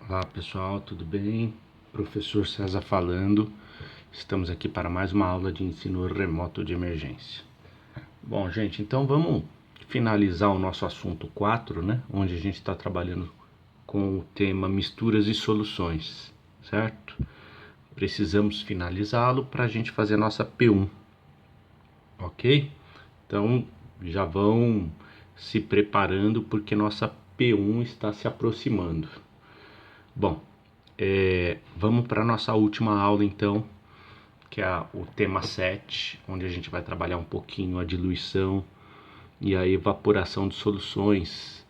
Olá pessoal, tudo bem? Professor César falando. Estamos aqui para mais uma aula de ensino remoto de emergência. Bom, gente, então vamos finalizar o nosso assunto 4, né? Onde a gente está trabalhando com o tema misturas e soluções, certo? Precisamos finalizá-lo para a gente fazer a nossa P1, ok? Então já vão se preparando porque nossa P1 está se aproximando. Bom, vamos para a nossa última aula então, que é o tema 7, onde a gente vai trabalhar um pouquinho a diluição e a evaporação de soluções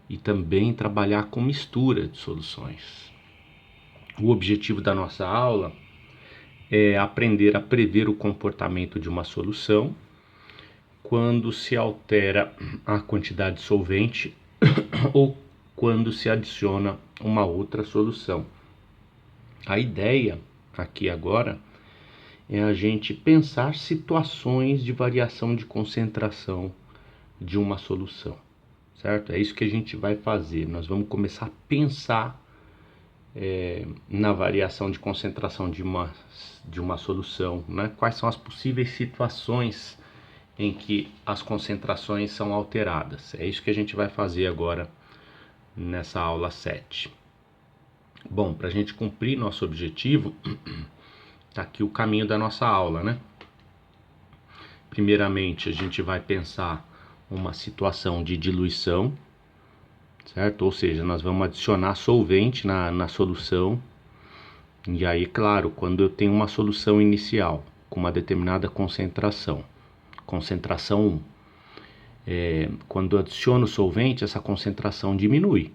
e também trabalhar com mistura de soluções. O objetivo da nossa aula é aprender a prever o comportamento de uma solução quando se altera a quantidade de solvente ou quando se adiciona uma outra solução. A ideia aqui agora é a gente pensar situações de variação de concentração de uma solução, certo? É isso que a gente vai fazer. Nós vamos começar a pensar na variação de concentração de uma solução, né? Quais são as possíveis situações em que as concentrações são alteradas. É isso que a gente vai fazer agora nessa aula 7. Bom, para a gente cumprir nosso objetivo, tá aqui o caminho da nossa aula, né? Primeiramente, a gente vai pensar uma situação de diluição, certo? Ou seja, nós vamos adicionar solvente na solução. E aí, claro, quando eu tenho uma solução inicial com uma determinada concentração 1, quando eu adiciono solvente, essa concentração diminui.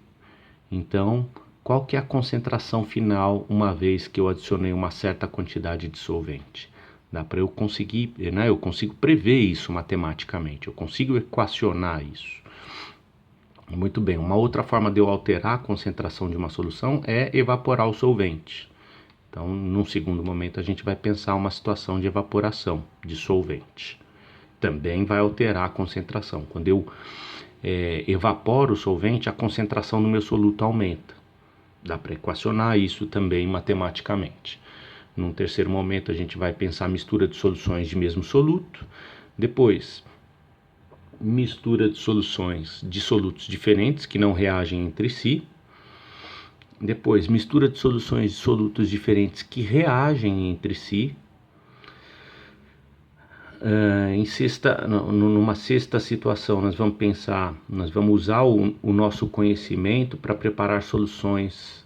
Então, qual que é a concentração final uma vez que eu adicionei uma certa quantidade de solvente? Dá para eu conseguir, né? Eu consigo prever isso matematicamente, eu consigo equacionar isso. Muito bem, uma outra forma de eu alterar a concentração de uma solução é evaporar o solvente. Então, num segundo momento, a gente vai pensar uma situação de evaporação de solvente. Também vai alterar a concentração. Quando eu evaporo o solvente, a concentração do meu soluto aumenta. Dá para equacionar isso também matematicamente. Num terceiro momento, a gente vai pensar mistura de soluções de mesmo soluto. Depois, mistura de soluções de solutos diferentes que não reagem entre si. Depois, mistura de soluções de solutos diferentes que reagem entre si. Numa sexta situação, nós vamos usar o nosso conhecimento para preparar soluções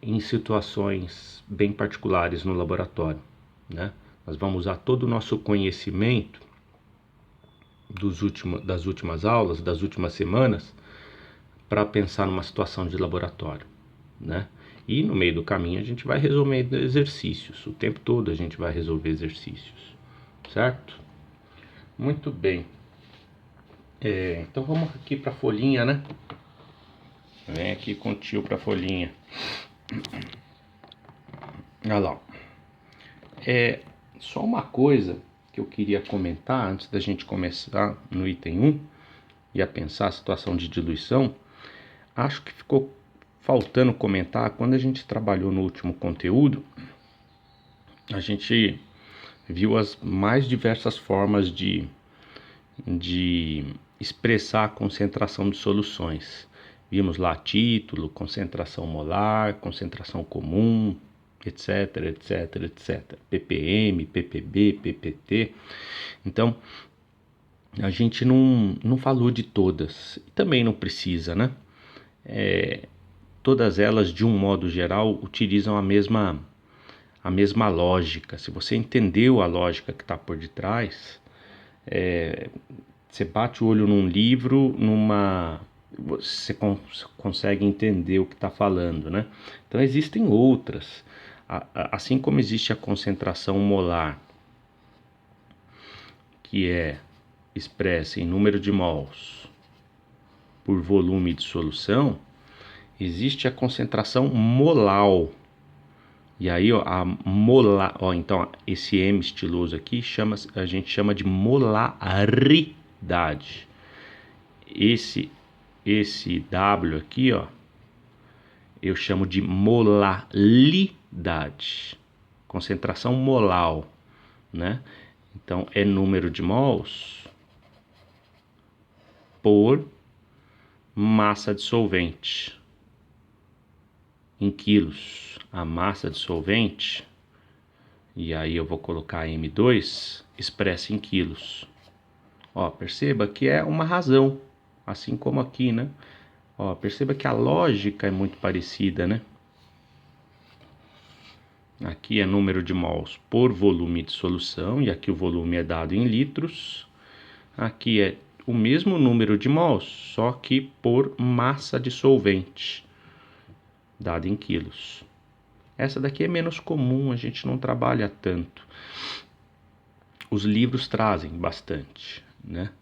em situações bem particulares no laboratório, né? Nós vamos usar todo o nosso conhecimento das últimas aulas, das últimas semanas, para pensar numa situação de laboratório, né? E no meio do caminho a gente vai resolvendo exercícios, o tempo todo a gente vai resolver exercícios, certo? Muito bem. Então vamos aqui para a folhinha, né? Vem aqui com o tio para a folhinha. Olha lá. Só uma coisa que eu queria comentar antes da gente começar no item 1 e a pensar a situação de diluição. Acho que ficou faltando comentar, quando a gente trabalhou no último conteúdo, a gente viu as mais diversas formas de expressar a concentração de soluções. Vimos lá título, concentração molar, concentração comum, etc, etc, etc. ppm, ppb, ppt. Então, a gente não falou de todas. E também não precisa, né? Todas elas, de um modo geral, utilizam a mesma lógica. Se você entendeu a lógica que está por detrás, você bate o olho num livro, você consegue entender o que está falando, né? Então existem outras. Assim como existe a concentração molar, que é expressa em número de mols por volume de solução, existe a concentração molal. E aí, ó, a molar, ó, então esse M estiloso aqui a gente chama de molaridade. Esse W aqui, ó, eu chamo de molalidade, concentração molar, né? Então, é número de mols por massa de solvente em quilos. A massa de solvente, e aí eu vou colocar M2, expressa em quilos. Ó, perceba que é uma razão, assim como aqui, né? Ó, perceba que a lógica é muito parecida, né? Aqui é número de mols por volume de solução, e aqui o volume é dado em litros. Aqui é o mesmo número de mols, só que por massa de solvente, dado em quilos. Essa daqui é menos comum, a gente não trabalha tanto. Os livros trazem bastante, né?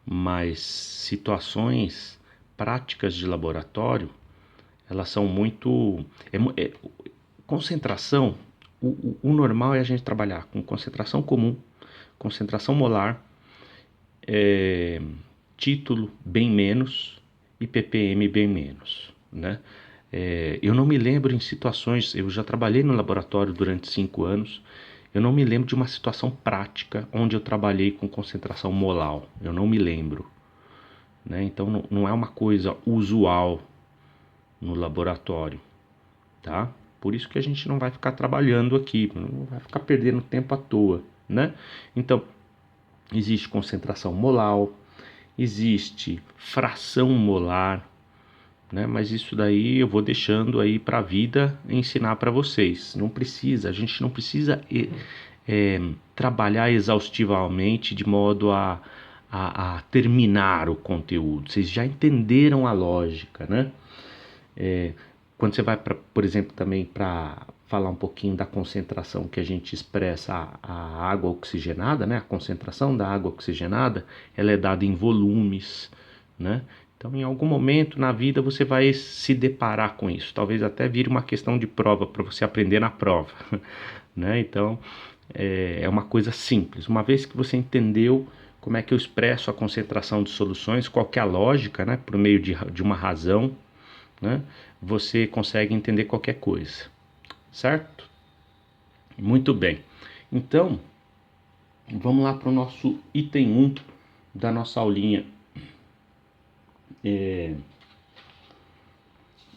Mas situações práticas de laboratório, elas são muito... concentração, o normal é a gente trabalhar com concentração comum, concentração molar, título bem menos e ppm bem menos, né? Eu não me lembro em situações, eu já trabalhei no laboratório durante 5 anos, eu não me lembro de uma situação prática onde eu trabalhei com concentração molar, eu não me lembro, né? Então não é uma coisa usual no laboratório, tá? Por isso que a gente não vai ficar trabalhando aqui, não vai ficar perdendo tempo à toa, né? Então, existe concentração molar, existe fração molar, né? Mas isso daí eu vou deixando aí para a vida ensinar para vocês. Não precisa, a gente não precisa trabalhar exaustivamente de modo a terminar o conteúdo. Vocês já entenderam a lógica, né? Quando você vai, por exemplo, também para falar um pouquinho da concentração que a gente expressa a água oxigenada, né? A concentração da água oxigenada, ela é dada em volumes, né? Então, em algum momento na vida você vai se deparar com isso. Talvez até vire uma questão de prova para você aprender na prova, né? Então, é uma coisa simples. Uma vez que você entendeu como é que eu expresso a concentração de soluções, qual que é a lógica, né? Por meio de uma razão, né? Você consegue entender qualquer coisa, certo? Muito bem. Então, vamos lá para o nosso item 1 da nossa aulinha.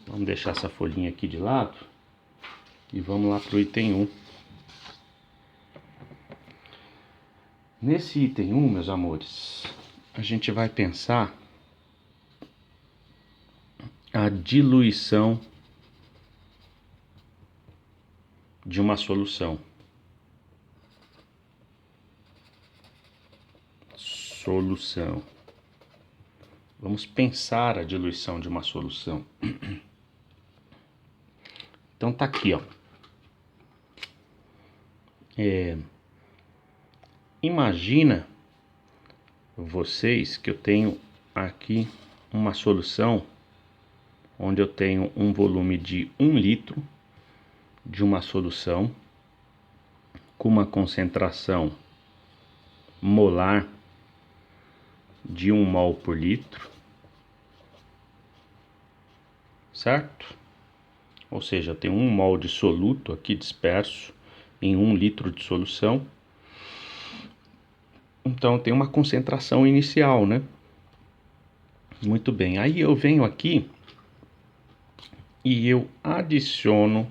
Vamos deixar essa folhinha aqui de lado e vamos lá para o item 1. Nesse item 1, meus amores, a gente vai pensar a diluição de uma solução. Solução. Vamos pensar a diluição de uma solução. Então tá aqui, ó. Imagina vocês que eu tenho aqui uma solução onde eu tenho um volume de 1 litro de uma solução com uma concentração molar de 1 mol por litro, certo? Ou seja, eu tenho 1 mol de soluto aqui disperso em 1 litro de solução. Então tem uma concentração inicial, né? Muito bem, aí eu venho aqui e eu adiciono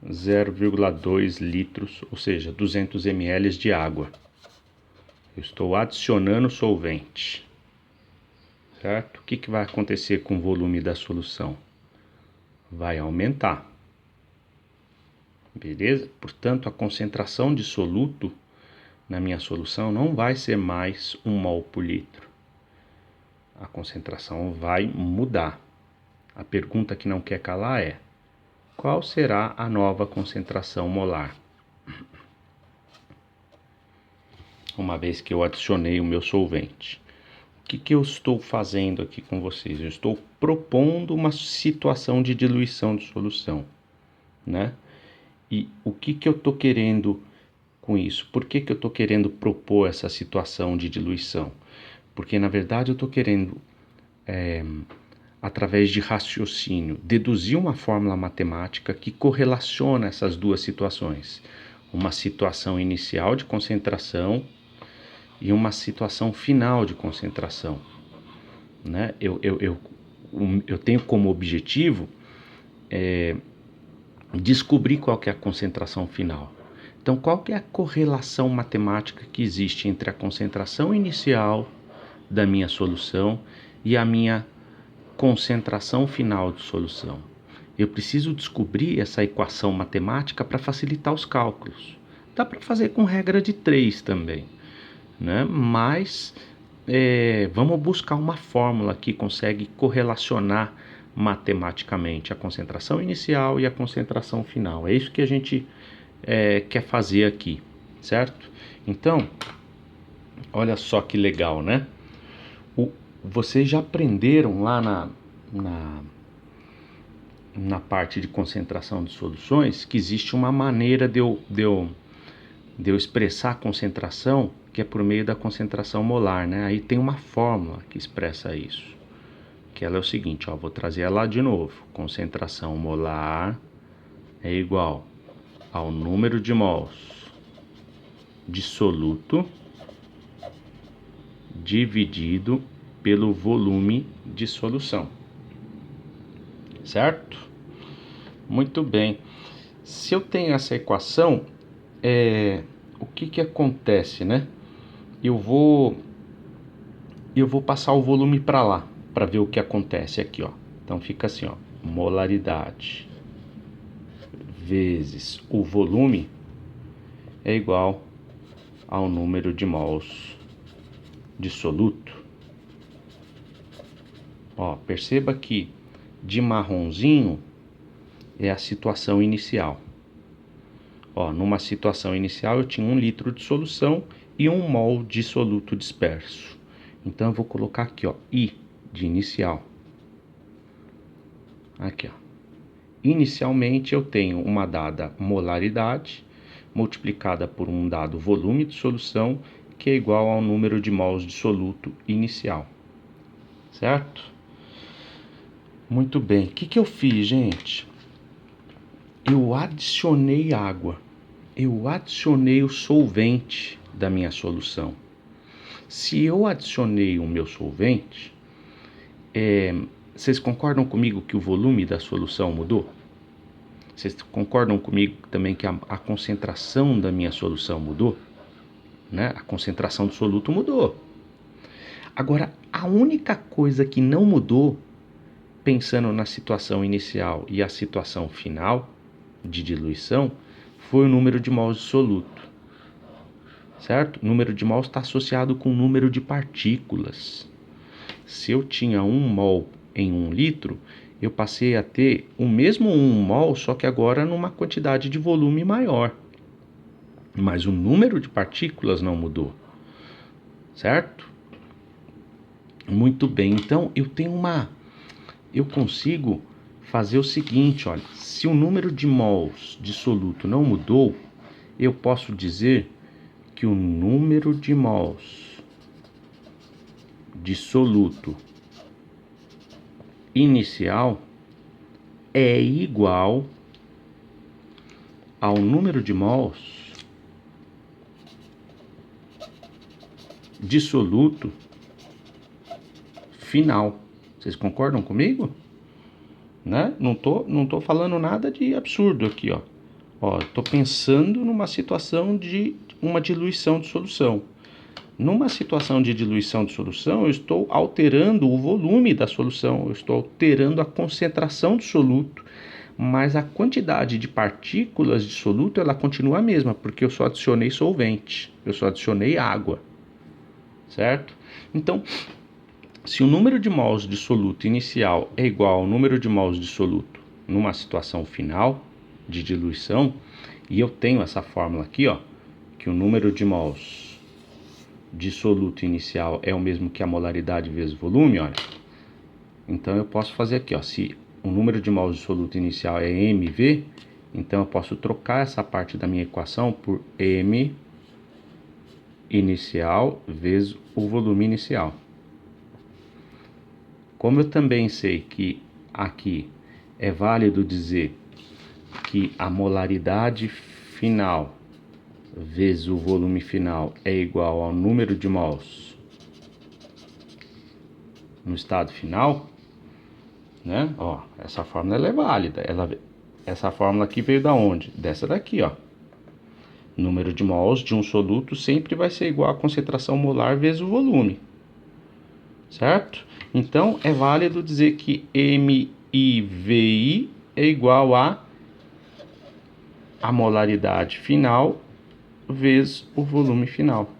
0,2 litros, ou seja, 200 ml de água. Eu estou adicionando solvente, certo? O que vai acontecer com o volume da solução? Vai aumentar, beleza? Portanto, a concentração de soluto na minha solução não vai ser mais 1 mol por litro. A concentração vai mudar. A pergunta que não quer calar é: qual será a nova concentração molar? Uma vez que eu adicionei o meu solvente. O que eu estou fazendo aqui com vocês? Eu estou propondo uma situação de diluição de solução, né? E o que eu estou querendo com isso? Por que eu estou querendo propor essa situação de diluição? Porque, na verdade, eu estou querendo através de raciocínio, deduzir uma fórmula matemática que correlaciona essas duas situações. Uma situação inicial de concentração e uma situação final de concentração. Né? Eu tenho como objetivo descobrir qual que é a concentração final. Então, qual que é a correlação matemática que existe entre a concentração inicial da minha solução e a minha concentração final de solução? Eu preciso descobrir essa equação matemática para facilitar os cálculos. Dá para fazer com regra de 3 também, né? Mas vamos buscar uma fórmula que consegue correlacionar matematicamente a concentração inicial e a concentração final. É isso que a gente quer fazer aqui, certo? Então, olha só que legal, né? Vocês já aprenderam lá na parte de concentração de soluções que existe uma maneira de eu expressar a concentração que é por meio da concentração molar, né? Aí tem uma fórmula que expressa isso, que ela é o seguinte, ó, vou trazer ela de novo. Concentração molar é igual ao número de mols de soluto dividido pelo volume de solução, certo? Muito bem. Se eu tenho essa equação, o que acontece, né? Eu vou passar o volume para lá, para ver o que acontece aqui, ó. Então fica assim, ó, molaridade vezes o volume é igual ao número de mols de soluto. Ó, perceba que de marronzinho é a situação inicial. Ó, numa situação inicial eu tinha 1 litro de solução e 1 mol de soluto disperso. Então eu vou colocar aqui, ó, I de inicial. Aqui, ó. Inicialmente eu tenho uma dada molaridade multiplicada por um dado volume de solução, que é igual ao número de mols de soluto inicial. Certo? Muito bem. O que eu fiz, gente? Eu adicionei água. Eu adicionei o solvente da minha solução. Se eu adicionei o meu solvente, vocês concordam comigo que o volume da solução mudou? Vocês concordam comigo também que a concentração da minha solução mudou? Né? A concentração do soluto mudou. Agora, a única coisa que não mudou, pensando na situação inicial e a situação final de diluição, foi o número de mols de soluto. Certo? O número de mols está associado com o número de partículas. Se eu tinha 1 mol em 1 litro, eu passei a ter o mesmo 1 mol, só que agora numa quantidade de volume maior. Mas o número de partículas não mudou. Certo? Muito bem. Então, eu consigo fazer o seguinte, olha. Se o número de mols de soluto não mudou, eu posso dizer que o número de mols de soluto inicial é igual ao número de mols de soluto final. Vocês concordam comigo? Né? Não tô falando nada de absurdo aqui, ó. Ó, tô pensando numa situação de uma diluição de solução. Numa situação de diluição de solução, eu estou alterando o volume da solução, eu estou alterando a concentração do soluto, mas a quantidade de partículas de soluto ela continua a mesma, porque eu só adicionei solvente, eu só adicionei água, certo? Então, se o número de mols de soluto inicial é igual ao número de mols de soluto numa situação final de diluição, e eu tenho essa fórmula aqui, ó, que o número de mols de soluto inicial é o mesmo que a molaridade vezes volume, olha. Então eu posso fazer aqui, ó, se o número de mols de soluto inicial é mV, então eu posso trocar essa parte da minha equação por m inicial vezes o volume inicial. como eu também sei que aqui é válido dizer que a molaridade final vezes o volume final é igual ao número de mols no estado final, né? Ó, essa fórmula ela é válida. Essa fórmula aqui veio da onde? Dessa daqui, ó. Número de mols de um soluto sempre vai ser igual à concentração molar vezes o volume, certo? Então é válido dizer que MIVI é igual a molaridade final vezes o volume final.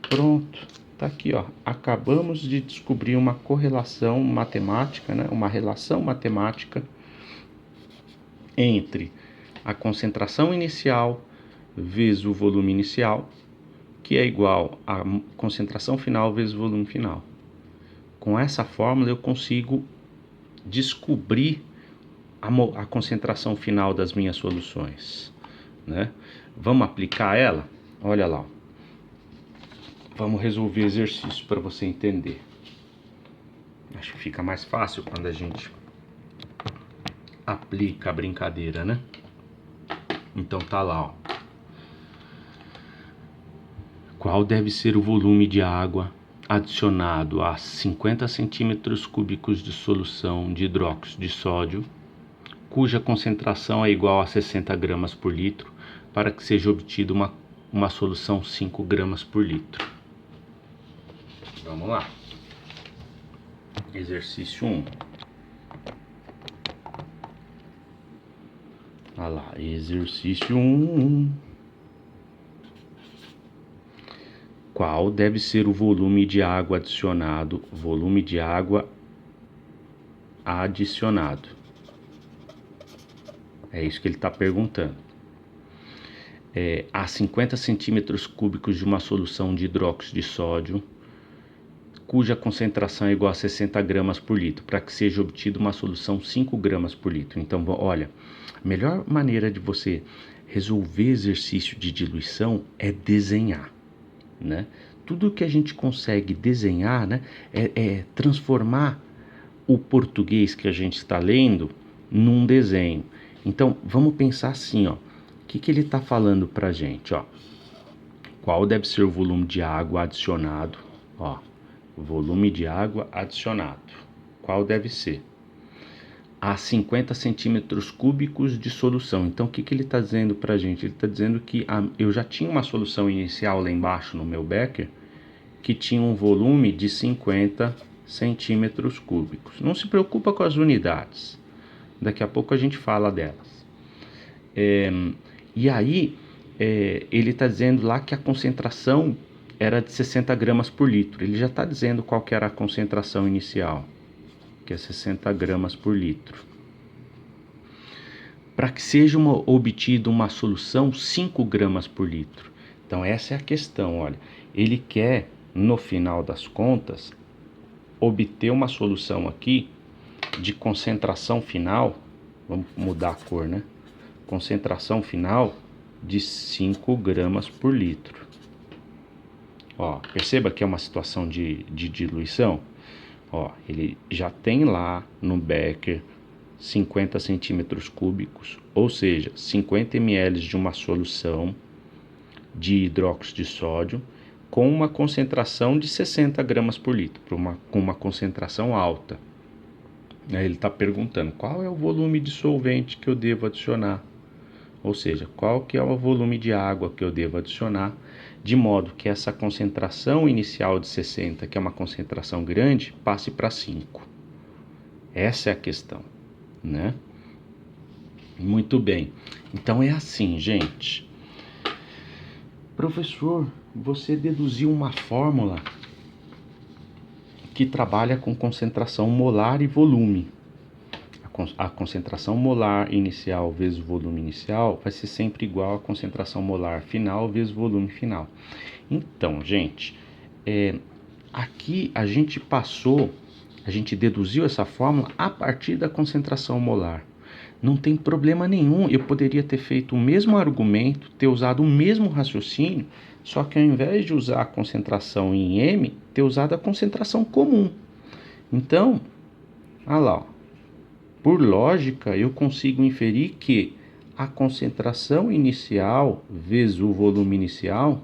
Pronto, tá aqui, ó. Acabamos de descobrir uma correlação matemática, né? Uma relação matemática entre a concentração inicial vezes o volume inicial, que é igual à concentração final vezes o volume final. Com essa fórmula eu consigo descobrir a concentração final das minhas soluções, né? Vamos aplicar ela? Olha lá. Vamos resolver exercício para você entender. Acho que fica mais fácil quando a gente aplica a brincadeira, né? Então tá lá, ó. Qual deve ser o volume de água adicionado a 50 centímetros cúbicos de solução de hidróxido de sódio, cuja concentração é igual a 60 gramas por litro, para que seja obtida uma solução 5 gramas por litro? Vamos lá. Exercício 1. Olha lá, exercício 1. Qual deve ser o volume de água adicionado? Volume de água adicionado. É isso que ele está perguntando. A 50 centímetros cúbicos de uma solução de hidróxido de sódio, cuja concentração é igual a 60 gramas por litro, para que seja obtida uma solução 5 gramas por litro. Então, olha, a melhor maneira de você resolver exercício de diluição é desenhar, né? Tudo que a gente consegue desenhar, né, é transformar o português que a gente está lendo num desenho. Então, vamos pensar assim, ó. O que ele está falando para a gente, ó? Qual deve ser o volume de água adicionado? Ó, volume de água adicionado. Qual deve ser? A 50 centímetros cúbicos de solução. Então, o que ele está dizendo para a gente? Ele está dizendo que eu já tinha uma solução inicial lá embaixo no meu becker que tinha um volume de 50 centímetros cúbicos. Não se preocupa com as unidades. Daqui a pouco a gente fala delas. E aí, ele está dizendo lá que a concentração era de 60 gramas por litro. Ele já está dizendo qual que era a concentração inicial, que é 60 gramas por litro. Para que seja obtida uma solução 5 gramas por litro. Então essa é a questão, olha. Ele quer, no final das contas, obter uma solução aqui de concentração final, vamos mudar a cor, né? Concentração final de 5 gramas por litro. Ó, perceba que é uma situação de diluição. Ó, ele já tem lá no becker 50 centímetros cúbicos, ou seja, 50 ml de uma solução de hidróxido de sódio com uma concentração de 60 gramas por litro, com uma concentração alta. Aí ele está perguntando qual é o volume de solvente que eu devo adicionar, ou seja, qual que é o volume de água que eu devo adicionar, de modo que essa concentração inicial de 60, que é uma concentração grande, passe para 5. Essa é a questão, né? Muito bem. Então é assim, gente. Professor, você deduziu uma fórmula que trabalha com concentração molar e volume. A concentração molar inicial vezes o volume inicial vai ser sempre igual à concentração molar final vezes o volume final. Então, gente, aqui a gente deduziu essa fórmula a partir da concentração molar. Não tem problema nenhum, eu poderia ter feito o mesmo argumento, ter usado o mesmo raciocínio, só que ao invés de usar a concentração em M, ter usado a concentração comum. Então, olha lá, ó. Por lógica, eu consigo inferir que a concentração inicial vezes o volume inicial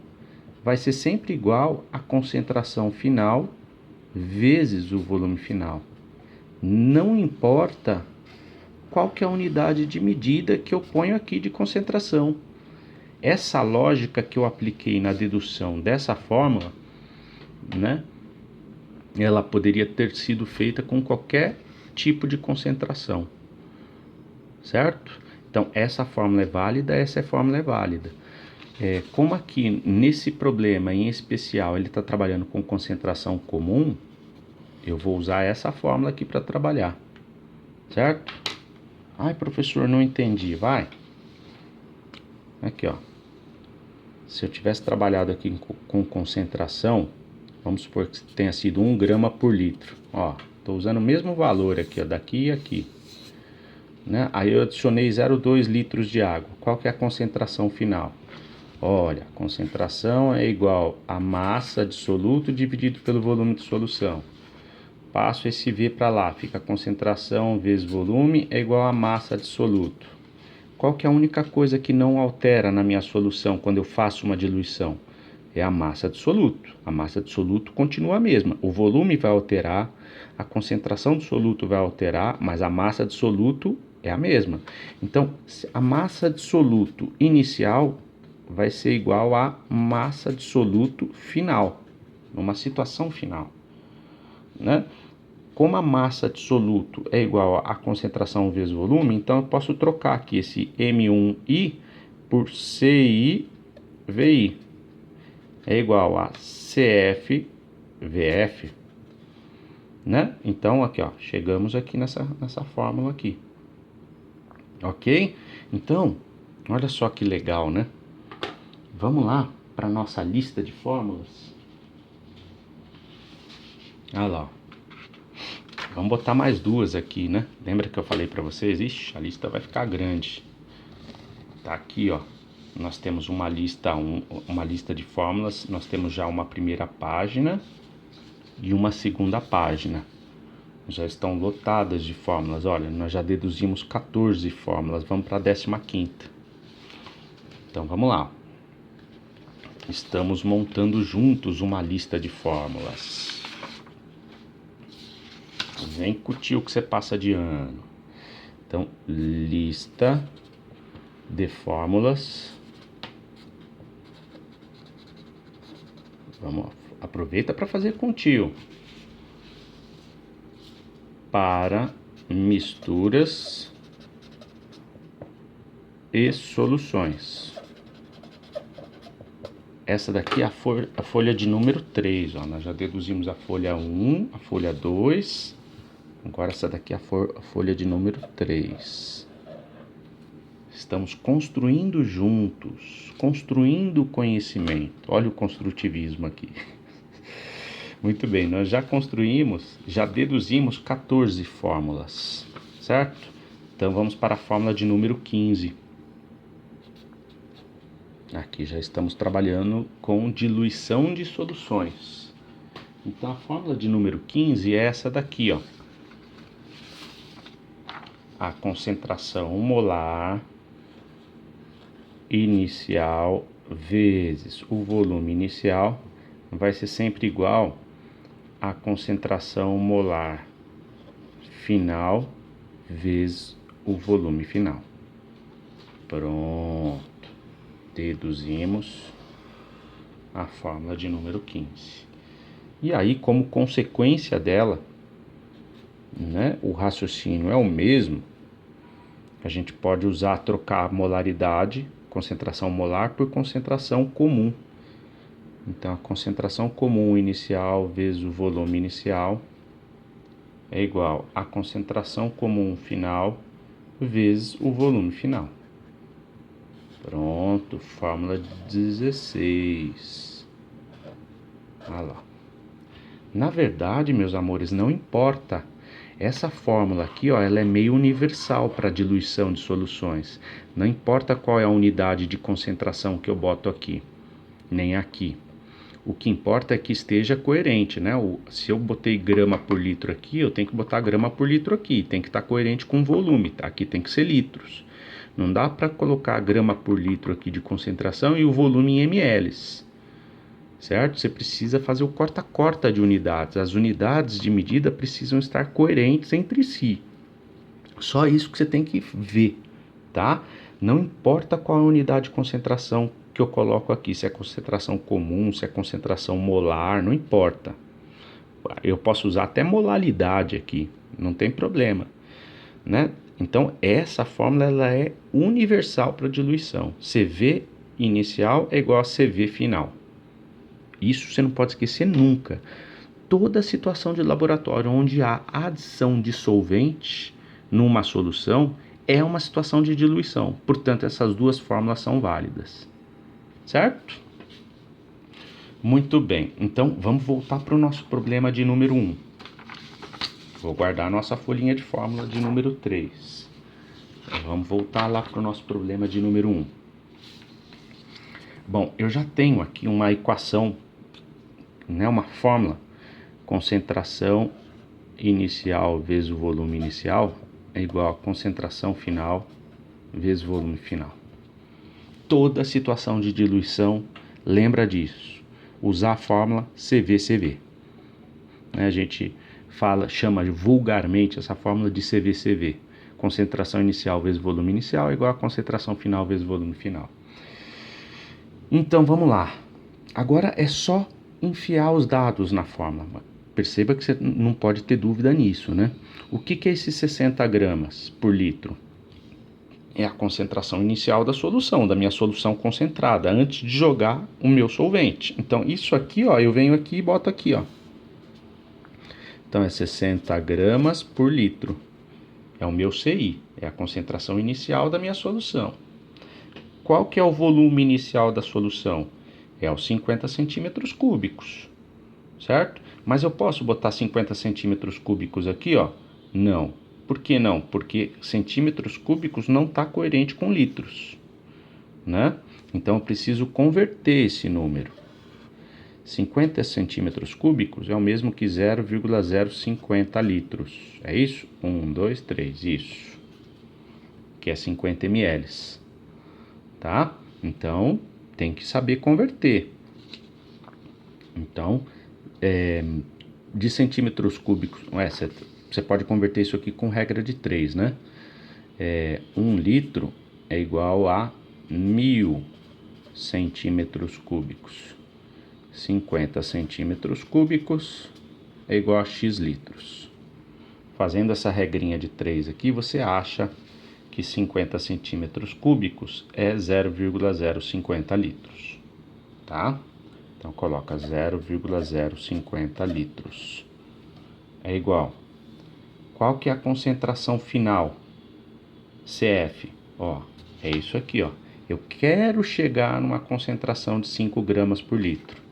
vai ser sempre igual à concentração final vezes o volume final. Não importa qual que é a unidade de medida que eu ponho aqui de concentração. Essa lógica que eu apliquei na dedução dessa fórmula, né, ela poderia ter sido feita com qualquer tipo de concentração, certo? Então, essa fórmula é válida, essa fórmula é válida. Como aqui, nesse problema em especial, ele está trabalhando com concentração comum, eu vou usar essa fórmula aqui para trabalhar, certo? Ai, professor, não entendi. Vai. Aqui, ó. Se eu tivesse trabalhado aqui com concentração, vamos supor que tenha sido 1 grama por litro. Ó, estou usando o mesmo valor aqui, ó, daqui e aqui. Né? Aí eu adicionei 0,2 litros de água. Qual que é a concentração final? Olha, a concentração é igual a massa de soluto dividido pelo volume de solução. Passo esse V para lá, fica a concentração vezes volume é igual a massa de soluto. Qual que é a única coisa que não altera na minha solução quando eu faço uma diluição? É a massa de soluto. A massa de soluto continua a mesma. O volume vai alterar, a concentração do soluto vai alterar, mas a massa de soluto é a mesma. Então, a massa de soluto inicial vai ser igual à massa de soluto final, numa situação final, né? Como a massa de soluto é igual à concentração vezes volume, então eu posso trocar aqui esse M1I por CI VI. É igual a CF VF, né? Então aqui, ó, chegamos aqui nessa fórmula aqui. Ok? Então, olha só que legal, né? Vamos lá para nossa lista de fórmulas. Olha lá. Vamos botar mais duas aqui, né? Lembra que eu falei para vocês? Ixi, a lista vai ficar grande. Tá aqui, ó. Nós temos uma lista de fórmulas. Nós temos já uma primeira página e uma segunda página. Já estão lotadas de fórmulas. Olha, nós já deduzimos 14 fórmulas. Vamos para a 15ª. Então, vamos lá. Estamos montando juntos uma lista de fórmulas. Vem com o tio que você passa de ano. Então, lista de fórmulas. Vamos, aproveita para fazer com o tio. Para misturas e soluções. Essa daqui é a folha de número 3. Ó. Nós já deduzimos a folha 1, a folha 2. Agora essa daqui é a folha de número 3. Estamos construindo juntos, construindo conhecimento. Olha o construtivismo aqui. Muito bem, nós já construímos, já deduzimos 14 fórmulas, certo? Então vamos para a fórmula de número 15. Aqui já estamos trabalhando com diluição de soluções. Então a fórmula de número 15 é essa daqui, ó. A concentração molar inicial vezes o volume inicial vai ser sempre igual à concentração molar final vezes o volume final. Pronto. Deduzimos a fórmula de número 15. E aí, como consequência dela, né, o raciocínio é o mesmo, a gente pode trocar a molaridade, concentração molar, por concentração comum. Então, a concentração comum inicial vezes o volume inicial é igual à concentração comum final vezes o volume final. Pronto, fórmula 16. Olha lá. Na verdade, meus amores, não importa. Essa fórmula aqui, ó, ela é meio universal para diluição de soluções. Não importa qual é a unidade de concentração que eu boto aqui, nem aqui. O que importa é que esteja coerente, né? Se eu botei grama por litro aqui, eu tenho que botar grama por litro aqui. Tem que estar coerente com o volume, tá? Aqui tem que ser litros. Não dá para colocar grama por litro aqui de concentração e o volume em ml, certo? Você precisa fazer o corta-corta de unidades. As unidades de medida precisam estar coerentes entre si. Só isso que você tem que ver, tá? Não importa qual a unidade de concentração que eu coloco aqui, se é concentração comum, se é concentração molar, não importa. Eu posso usar até molalidade aqui, não tem problema, né? Então, essa fórmula ela é universal para diluição. CV inicial é igual a CV final. Isso você não pode esquecer nunca. Toda situação de laboratório onde há adição de solvente numa solução é uma situação de diluição. Portanto, essas duas fórmulas são válidas. Certo? Muito bem. Então, vamos voltar para o nosso problema de número 1. Vou guardar a nossa folhinha de fórmula de número 3. Vamos voltar lá para o nosso problema de número 1. Bom, eu já tenho aqui uma equação, né, uma fórmula. Concentração inicial vezes o volume inicial é igual a concentração final vezes o volume final. Toda situação de diluição, lembra disso. Usar a fórmula CVCV. A gente chama vulgarmente essa fórmula de CVCV. Concentração inicial vezes volume inicial é igual a concentração final vezes volume final. Então vamos lá. Agora é só enfiar os dados na fórmula. Perceba que você não pode ter dúvida nisso, né? O que é esses 60 gramas por litro? É a concentração inicial da solução, da minha solução concentrada, antes de jogar o meu solvente. Então, isso aqui, ó, eu venho aqui e boto aqui, ó. Então, é 60 gramas por litro. É o meu CI, é a concentração inicial da minha solução. Qual que é o volume inicial da solução? É os 50 centímetros cúbicos, certo? Mas eu posso botar 50 centímetros cúbicos aqui, ó? Não. Por que não? Porque centímetros cúbicos não está coerente com litros, né? Então eu preciso converter esse número. 50 centímetros cúbicos é o mesmo que 0,050 litros. É isso? 1, 2, 3, isso. Que é 50 ml. Tá? Então tem que saber converter. Então, de centímetros cúbicos, você pode converter isso aqui com regra de 3, né? 1 litro é igual a 1000 centímetros cúbicos. 50 centímetros cúbicos é igual a X litros. Fazendo essa regrinha de 3 aqui, você acha que 50 centímetros cúbicos é 0,050 litros, tá? Então, coloca 0,050 litros. É igual. Qual que é a concentração final? CF. Ó, é isso aqui, ó. Eu quero chegar numa concentração de 5 gramas por litro.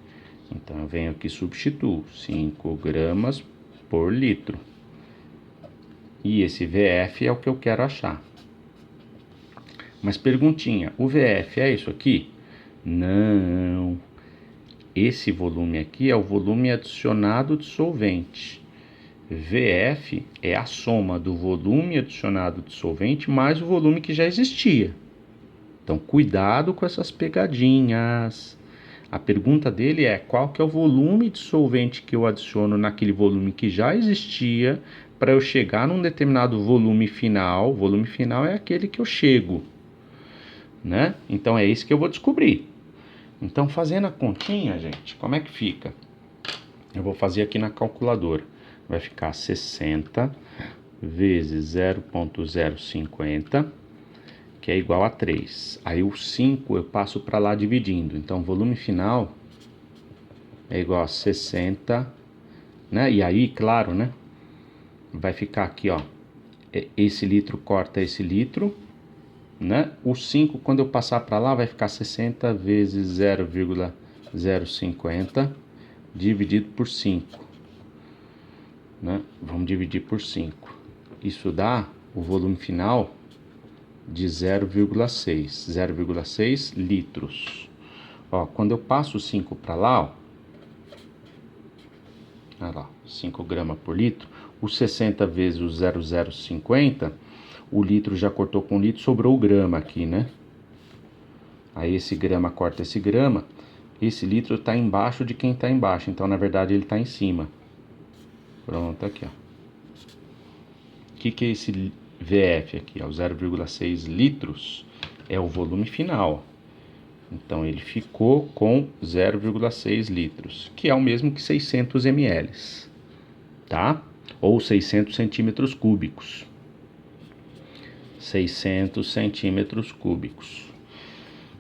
Então, eu venho aqui e substituo 5 gramas por litro. E esse VF é o que eu quero achar. Mas perguntinha, o VF é isso aqui? Não. Esse volume aqui é o volume adicionado de solvente. VF é a soma do volume adicionado de solvente mais o volume que já existia. Então, cuidado com essas pegadinhas. A pergunta dele é qual que é o volume de solvente que eu adiciono naquele volume que já existia para eu chegar num determinado volume final. O volume final é aquele que eu chego, né? Então, é isso que eu vou descobrir. Então, fazendo a continha, gente, como é que fica? Eu vou fazer aqui na calculadora. Vai ficar 60 vezes 0,050, que é igual a 3. Aí o 5 eu passo para lá dividindo. Então, o volume final é igual a 60, né? E aí, claro, né? Vai ficar aqui, ó. Esse litro corta esse litro, né? O 5, quando eu passar para lá, vai ficar 60 vezes 0,050 dividido por 5. Né? Vamos dividir por 5. Isso dá o volume final de 0,6 litros. Ó, quando eu passo o 5 para lá, ó, olha lá, 5 gramas por litro. O 60 vezes o 0,050, o litro já cortou com litro, sobrou o grama aqui, né? Aí esse grama corta esse grama, esse litro está embaixo de quem está embaixo, então na verdade ele está em cima. Pronto, aqui ó. O que é esse VF aqui? Ó, 0,6 litros é o volume final. Então ele ficou com 0,6 litros, que é o mesmo que 600 ml, tá? Ou 600 centímetros cúbicos. 600 centímetros cúbicos,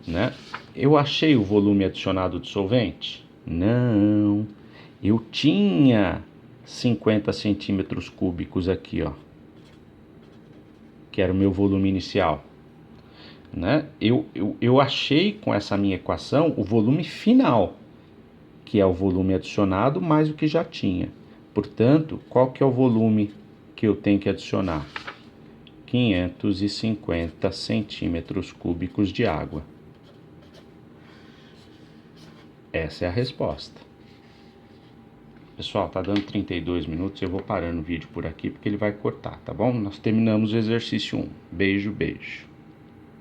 né? Eu achei o volume adicionado de solvente? Não. Eu tinha 50 centímetros cúbicos aqui, ó, que era o meu volume inicial, né? Eu achei com essa minha equação o volume final, que é o volume adicionado mais o que já tinha. Portanto, qual que é o volume que eu tenho que adicionar? 550 centímetros cúbicos de água. Essa é a resposta. Pessoal, tá dando 32 minutos, eu vou parando o vídeo por aqui porque ele vai cortar, tá bom? Nós terminamos o exercício 1. Beijo, beijo.